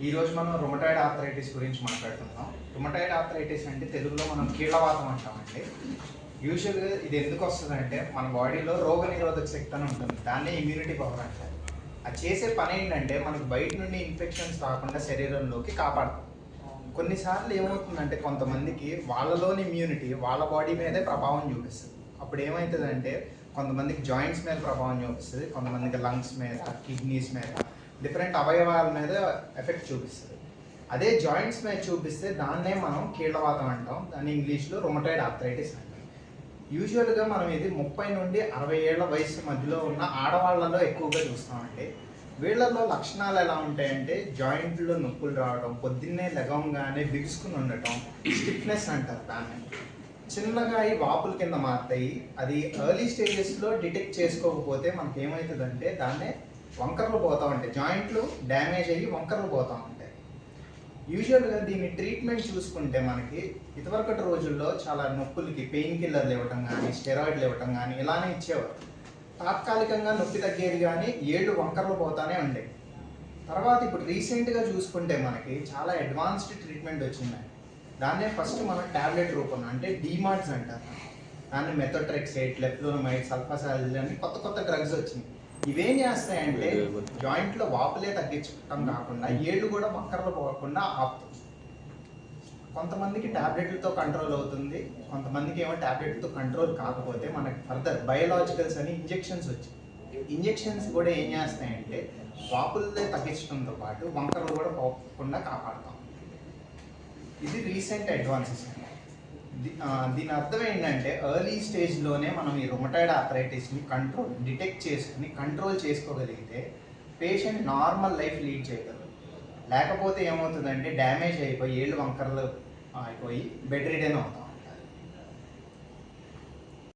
ఈరోజు మనం rheumatoid arthritis గురించి మాట్లాడుతున్నాం. రుమటాయిడ్ ఆర్థరైటిస్ అంటే తెలుగులో మనం కీళ్ళవాతం అంటామండి. యూజువల్గా ఇది ఎందుకు వస్తుందంటే మన బాడీలో రోగ నిరోధక శక్తి అని ఉంటుంది, దాన్నే ఇమ్యూనిటీ పవర్ అంటారు. అది చేసే పని ఏంటంటే మనకు బయట నుండి ఇన్ఫెక్షన్స్ రాకుండా శరీరంలోకి కాపాడుతుంది. కొన్నిసార్లు ఏమవుతుందంటే కొంతమందికి వాళ్ళలోని ఇమ్యూనిటీ వాళ్ళ బాడీ మీదే ప్రభావం చూపిస్తుంది. అప్పుడు ఏమవుతుందంటే కొంతమందికి జాయింట్స్ మీద ప్రభావం చూపిస్తుంది, కొంతమందికి లంగ్స్ మీద, కిడ్నీస్ మీద, డిఫరెంట్ అవయవాల మీద ఎఫెక్ట్ చూపిస్తుంది. అదే జాయింట్స్ మీద చూపిస్తే దాన్నే మనం కీళ్ళవాతం అంటాం, దాన్ని ఇంగ్లీష్లో రుమటాయిడ్ ఆర్థరైటిస్ అంటాం. యూజువల్గా మనం ఇది 30 నుండి 60 ఏళ్ల వయసు మధ్యలో ఉన్న ఆడవాళ్ళలో ఎక్కువగా చూస్తామండి. వీళ్ళల్లో లక్షణాలు ఎలా ఉంటాయంటే జాయింట్లో నొప్పులు రావడం, పొద్దున్నే లెగంగానే బిగుసుకుని ఉండటం, స్టిఫ్నెస్ అంటారు దాన్ని. చిన్నగా ఈ వాపుల కింద మారుతాయి. అది ఎర్లీ స్టేజెస్లో డిటెక్ట్ చేసుకోకపోతే మనకి ఏమవుతుందంటే దాన్నే వంకరలు పోతూ ఉంటాయి, జాయింట్లు డ్యామేజ్ అయ్యి వంకరలు పోతూ ఉంటాయి. యూజువల్గా దీని ట్రీట్మెంట్ చూసుకుంటే మనకి ఇదివరకటి రోజుల్లో చాలా నొప్పులకి పెయిన్ కిల్లర్లు ఇవ్వటం కానీ, స్టెరాయిడ్లు ఇవ్వటం కానీ ఇలానే ఇచ్చేవారు. తాత్కాలికంగా నొప్పి తగ్గేది కానీ ఏళ్ళు వంకరలు పోతానే ఉండేవి. తర్వాత ఇప్పుడు రీసెంట్గా చూసుకుంటే మనకి చాలా అడ్వాన్స్డ్ ట్రీట్మెంట్ వచ్చిందండి. దాన్నే ఫస్ట్ మనం ట్యాబ్లెట్ రూపంలో అంటే డీమార్ట్స్ అంటారు, దాన్ని మెథోట్రెక్సేట్, లెఫ్లోనమైడ్, సల్ఫాసాలిడ్ అని కొత్త కొత్త డ్రగ్స్ వచ్చినాయి. ఇవేం చేస్తాయంటే జాయింట్లో వాపులే తగ్గించడం కాకుండా ఏళ్ళు కూడా వంకరలు పోకుండా ఆపుతుంది. కొంతమందికి ట్యాబ్లెట్లతో కంట్రోల్ అవుతుంది, కొంతమందికి ఏమో ట్యాబ్లెట్తో కంట్రోల్ కాకపోతే మనకి ఫర్దర్ బయోలాజికల్స్ అని ఇంజెక్షన్స్ వచ్చాయి. ఇంజెక్షన్స్ కూడా ఏం చేస్తాయంటే వాపులే తగ్గించడంతో పాటు వంకరలు కూడా పోకుండా కాపాడుతాం. ఇది రీసెంట్ అడ్వాన్సెస్. దీని అర్థం ఏంటంటే ఎర్లీ స్టేజ్లోనే మనం ఈ రుమటాయిడ్ ఆర్థరైటిస్ని డిటెక్ట్ చేసుకుని కంట్రోల్ చేసుకోగలిగితే పేషెంట్ నార్మల్ లైఫ్ లీడ్ చేయగలరు. లేకపోతే ఏమవుతుందంటే డ్యామేజ్ అయిపోయి ఏళ్ళు వంకరలు అయిపోయి బెడ్ రిడెన్ అవుతాం.